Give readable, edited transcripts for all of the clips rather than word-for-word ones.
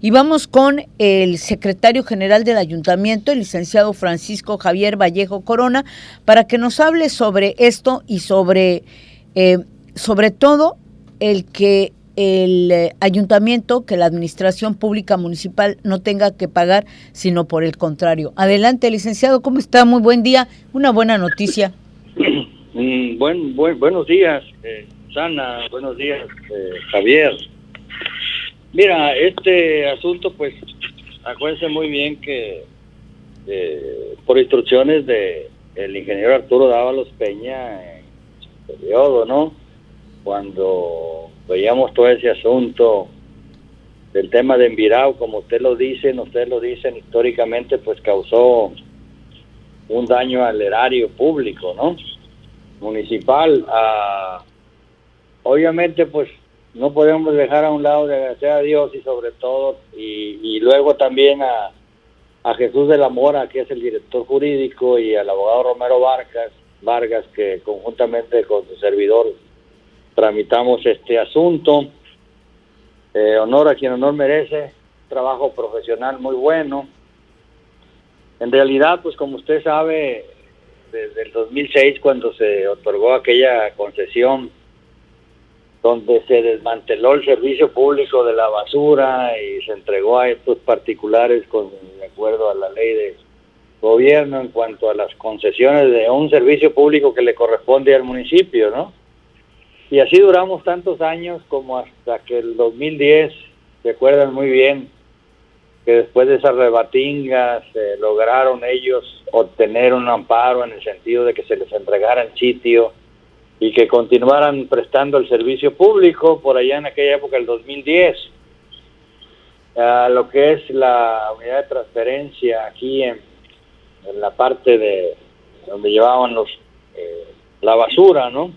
Y vamos con el secretario general del ayuntamiento, el licenciado Francisco Javier Vallejo Corona, para que nos hable sobre esto y sobre todo el que el ayuntamiento, que la administración pública municipal no tenga que pagar, sino por el contrario. Adelante, licenciado, ¿cómo está? Muy buen día, una buena noticia. Buenos días, Sana, buenos días, Javier. Mira, este asunto, pues, acuérdense muy bien que por instrucciones de el ingeniero Arturo Dávalos Peña en su periodo, ¿no? Cuando veíamos todo ese asunto del tema de Embirao, como ustedes lo dicen, históricamente, pues causó un daño al erario público, ¿no? Municipal. Obviamente, pues, no podemos dejar a un lado de agradecer a Dios y sobre todo, y luego también a Jesús de la Mora, que es el director jurídico, y al abogado Romero Vargas, que conjuntamente con su servidor tramitamos este asunto. Honor a quien honor merece, trabajo profesional muy bueno. En realidad, pues como usted sabe, desde el 2006, cuando se otorgó aquella concesión donde se desmanteló el servicio público de la basura y se entregó a estos particulares de acuerdo a la ley de gobierno en cuanto a las concesiones de un servicio público que le corresponde al municipio, ¿no? Y así duramos tantos años como hasta que el 2010, se acuerdan muy bien, que después de esas rebatingas lograron ellos obtener un amparo en el sentido de que se les entregara el sitio y que continuaran prestando el servicio público por allá en aquella época, el 2010. Lo que es la unidad de transferencia aquí en la parte de donde llevaban la basura, ¿no?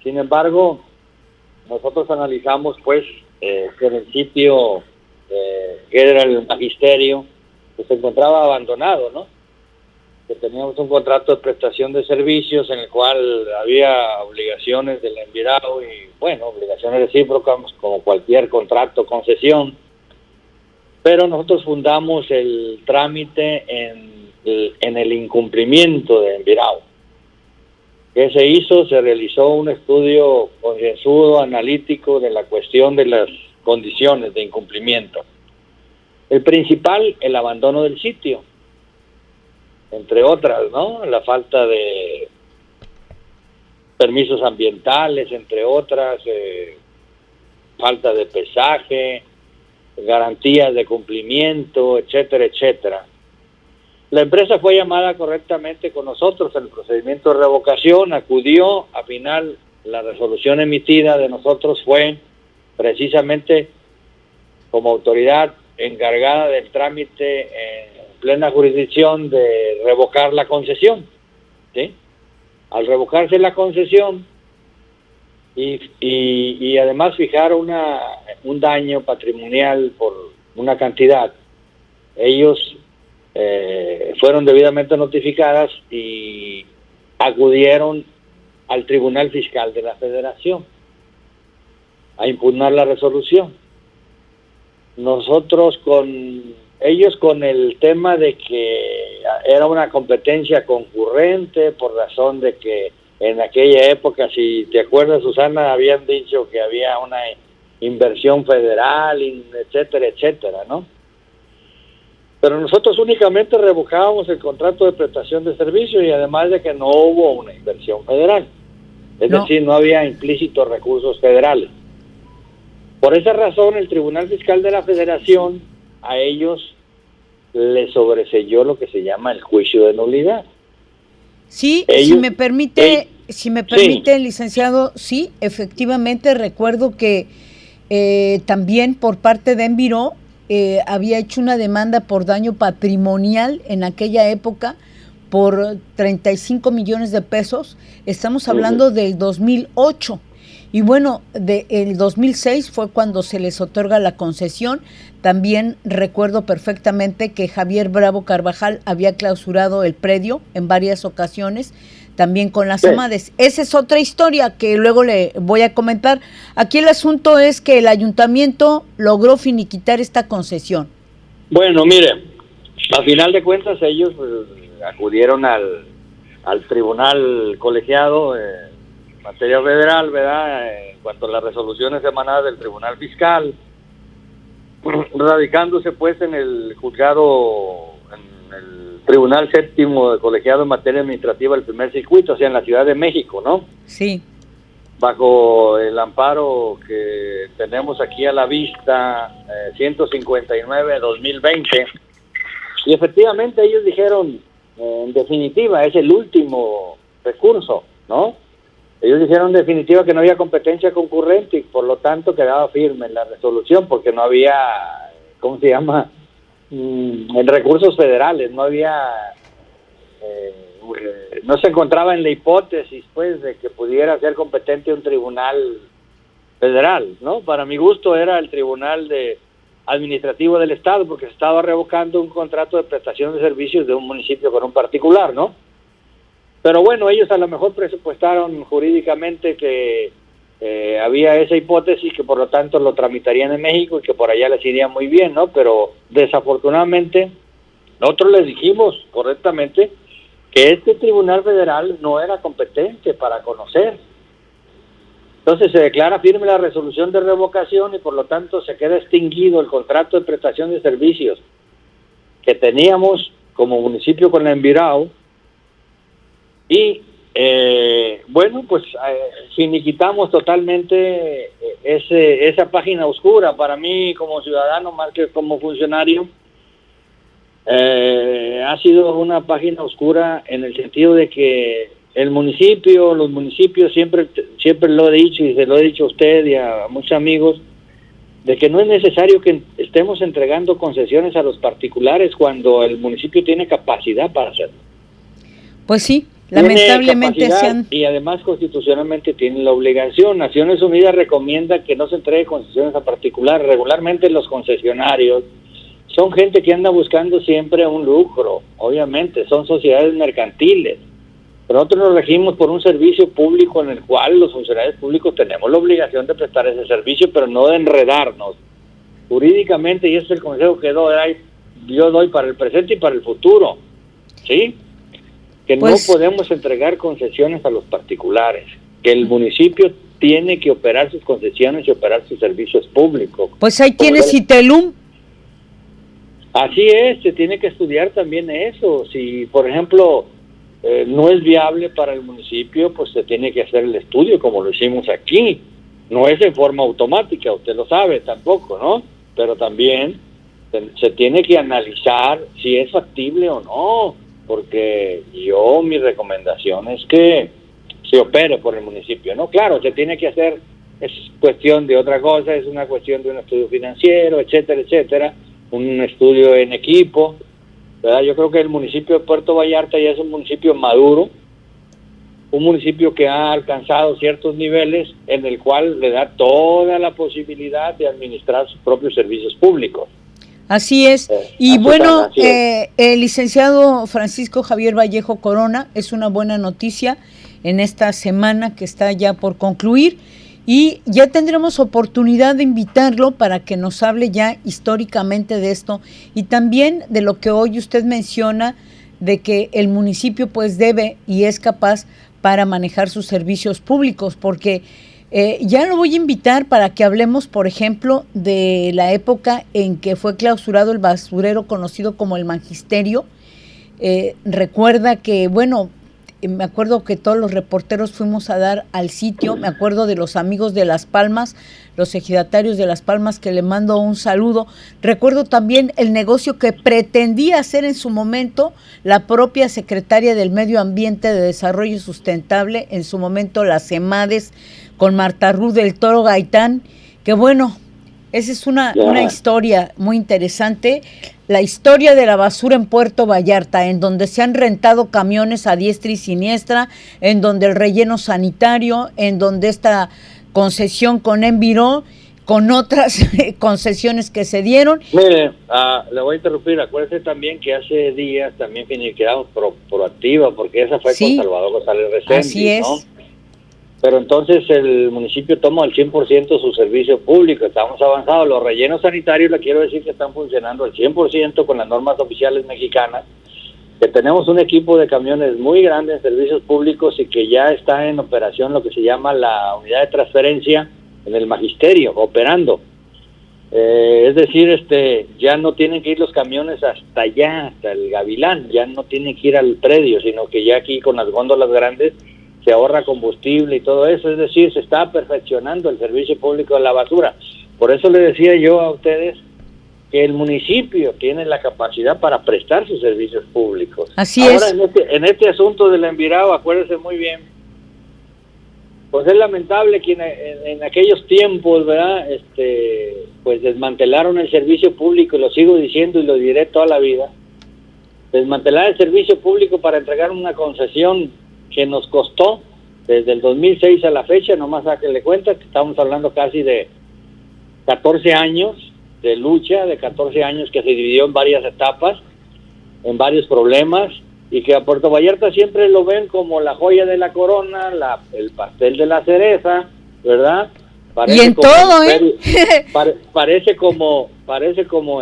Sin embargo, nosotros analizamos, pues, que en el sitio que era el magisterio, pues se encontraba abandonado, ¿no? Que teníamos un contrato de prestación de servicios en el cual había obligaciones del Embirao y, bueno, obligaciones recíprocas como cualquier contrato, concesión, pero nosotros fundamos el trámite en el incumplimiento de Embirao. ¿Qué se hizo? Se realizó un estudio concienzudo, analítico de la cuestión de las condiciones de incumplimiento. El principal, el abandono del sitio, entre otras, ¿no? La falta de permisos ambientales, entre otras, falta de pesaje, garantías de cumplimiento, etcétera, etcétera. La empresa fue llamada correctamente con nosotros en el procedimiento de revocación, acudió, al final la resolución emitida de nosotros fue precisamente como autoridad encargada del trámite en plena jurisdicción de revocar la concesión, ¿sí? Al revocarse la concesión y además fijar un daño patrimonial por una cantidad, ellos fueron debidamente notificadas y acudieron al Tribunal Fiscal de la Federación a impugnar la resolución. Nosotros con el tema de que era una competencia concurrente por razón de que en aquella época, si te acuerdas, Susana, habían dicho que había una inversión federal, etcétera, etcétera, ¿no? Pero nosotros únicamente revojábamos el contrato de prestación de servicios y además de que no hubo una inversión federal. Es decir, no había implícitos recursos federales. Por esa razón, el Tribunal Fiscal de la Federación a ellos les sobreseyó lo que se llama el juicio de nulidad. Sí, si me permite, licenciado, sí, efectivamente recuerdo que también por parte de Embirao había hecho una demanda por daño patrimonial en aquella época por 35 millones de pesos. Estamos hablando del 2008. Y bueno, el 2006 fue cuando se les otorga la concesión. También recuerdo perfectamente que Javier Bravo Carvajal había clausurado el predio en varias ocasiones. también con las AMADES. Esa es otra historia que luego le voy a comentar. Aquí el asunto es que el ayuntamiento logró finiquitar esta concesión. Bueno, mire, a final de cuentas ellos acudieron al tribunal colegiado en materia federal, ¿verdad? En cuanto a las resoluciones emanadas del tribunal fiscal, radicándose pues en el juzgado, en el tribunal séptimo de colegiado en materia administrativa del primer circuito, o sea, en la Ciudad de México, ¿no? Sí. Bajo el amparo que tenemos aquí a la vista, 159/2020, y efectivamente ellos dijeron, en definitiva, es el último recurso, ¿no? Ellos dijeron en definitiva que no había competencia concurrente y por lo tanto quedaba firme en la resolución porque no había, ¿cómo se llama? En recursos federales, no había, no se encontraba en la hipótesis, pues, de que pudiera ser competente un tribunal federal, ¿no? Para mi gusto era el tribunal administrativo del Estado porque se estaba revocando un contrato de prestación de servicios de un municipio con un particular, ¿no? Pero bueno, ellos a lo mejor presupuestaron jurídicamente que había esa hipótesis, que por lo tanto lo tramitarían en México y que por allá les iría muy bien, ¿no? Pero desafortunadamente nosotros les dijimos correctamente que este tribunal federal no era competente para conocer. Entonces se declara firme la resolución de revocación y por lo tanto se queda extinguido el contrato de prestación de servicios que teníamos como municipio con la Envirao. Y bueno, pues finiquitamos totalmente esa página oscura para mí como ciudadano más que como funcionario. Ha sido una página oscura en el sentido de que los municipios siempre lo he dicho y se lo he dicho a usted y a muchos amigos, de que no es necesario que estemos entregando concesiones a los particulares cuando el municipio tiene capacidad para hacerlo. Pues sí. Lamentablemente y además constitucionalmente tienen la obligación. Naciones Unidas recomienda que no se entregue concesiones a particulares. Regularmente los concesionarios son gente que anda buscando siempre un lucro, obviamente, son sociedades mercantiles. Pero nosotros nos regimos por un servicio público en el cual los funcionarios públicos tenemos la obligación de prestar ese servicio, pero no de enredarnos jurídicamente, y ese es el consejo que yo doy para el presente y para el futuro, ¿sí? Que pues, no podemos entregar concesiones a los particulares, que el municipio tiene que operar sus concesiones y operar sus servicios públicos. Pues ahí tienes ITELUM. Así es, se tiene que estudiar también eso. Si, por ejemplo, no es viable para el municipio, pues se tiene que hacer el estudio como lo hicimos aquí. No es en forma automática, usted lo sabe tampoco, ¿no? Pero también se tiene que analizar si es factible o no, porque mi recomendación es que se opere por el municipio, ¿no? Claro, se tiene que hacer, es cuestión de otra cosa, es una cuestión de un estudio financiero, etcétera, etcétera, un estudio en equipo, ¿verdad? Yo creo que el municipio de Puerto Vallarta ya es un municipio maduro, un municipio que ha alcanzado ciertos niveles en el cual le da toda la posibilidad de administrar sus propios servicios públicos. Así es. Y bueno, el licenciado Francisco Javier Vallejo Corona, es una buena noticia en esta semana que está ya por concluir y ya tendremos oportunidad de invitarlo para que nos hable ya históricamente de esto y también de lo que hoy usted menciona, de que el municipio pues debe y es capaz para manejar sus servicios públicos, porque ya lo voy a invitar para que hablemos, por ejemplo, de la época en que fue clausurado el basurero conocido como el Magisterio. Recuerda que, bueno, me acuerdo que todos los reporteros fuimos a dar al sitio, me acuerdo de los amigos de Las Palmas, los ejidatarios de Las Palmas, que le mando un saludo. Recuerdo también el negocio que pretendía hacer en su momento la propia secretaria del Medio Ambiente de Desarrollo Sustentable, en su momento las EMADES, con Marta Ruth del Toro Gaitán, que bueno, esa es una historia muy interesante, la historia de la basura en Puerto Vallarta, en donde se han rentado camiones a diestra y siniestra, en donde el relleno sanitario, en donde esta concesión con Enviró, con otras concesiones que se dieron. Mire, le voy a interrumpir. Acuérdese también que hace días también quedamos proactiva, porque esa fue con Salvador González Reséndiz, así es. ¿no? Pero entonces el municipio toma al 100% su servicio público. Estamos avanzados. Los rellenos sanitarios, le quiero decir que están funcionando al 100% con las normas oficiales mexicanas, que tenemos un equipo de camiones muy grande en servicios públicos y que ya está en operación lo que se llama la unidad de transferencia en el magisterio, operando. Es decir, ya no tienen que ir los camiones hasta allá, hasta el Gavilán, ya no tienen que ir al predio, sino que ya aquí con las góndolas grandes se ahorra combustible y todo eso. Es decir, se está perfeccionando el servicio público de la basura. Por eso le decía yo a ustedes que el municipio tiene la capacidad para prestar sus servicios públicos. Así Ahora, es. en este asunto del Envirao, acuérdense muy bien, pues es lamentable que en aquellos tiempos, ¿verdad? Pues desmantelaron el servicio público, y lo sigo diciendo y lo diré toda la vida. Desmantelar el servicio público para entregar una concesión que nos costó desde el 2006 a la fecha, nomás sáquenle cuenta que estamos hablando casi de 14 años de lucha, de 14 años que se dividió en varias etapas, en varios problemas, y que a Puerto Vallarta siempre lo ven como la joya de la corona, el pastel de la cereza, ¿verdad? Parece y en todo, parece como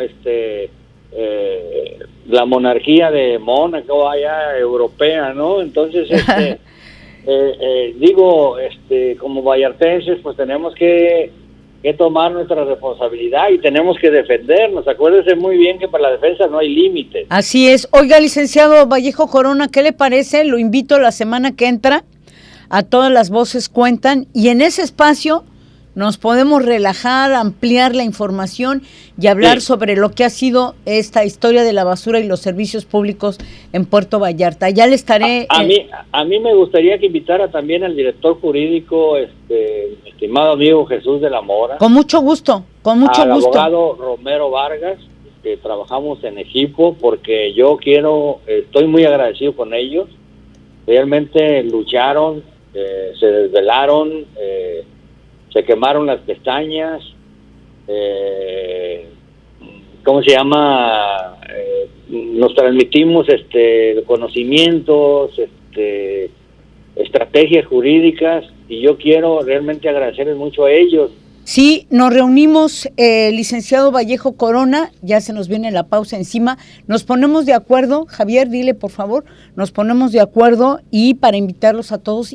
la monarquía de Mónaco allá europea, ¿no? Entonces, como vallartenses, pues tenemos que tomar nuestra responsabilidad y tenemos que defendernos. Acuérdese muy bien que para la defensa no hay límites. Así es. Oiga, licenciado Vallejo Corona, ¿qué le parece? Lo invito la semana que entra a Todas las Voces Cuentan, y en ese espacio nos podemos relajar, ampliar la información y hablar sobre lo que ha sido esta historia de la basura y los servicios públicos en Puerto Vallarta. Ya le estaré... A mí me gustaría que invitara también al director jurídico, mi estimado amigo Jesús de la Mora. Con mucho gusto, con mucho gusto. Al abogado Romero Vargas, que trabajamos en equipo, porque estoy muy agradecido con ellos. Realmente lucharon, se desvelaron, se quemaron las pestañas, ¿cómo se llama? Nos transmitimos conocimientos, estrategias jurídicas, y yo quiero realmente agradecerles mucho a ellos. Sí, nos reunimos, licenciado Vallejo Corona, ya se nos viene la pausa encima, nos ponemos de acuerdo, Javier, dile por favor, nos ponemos de acuerdo y para invitarlos a todos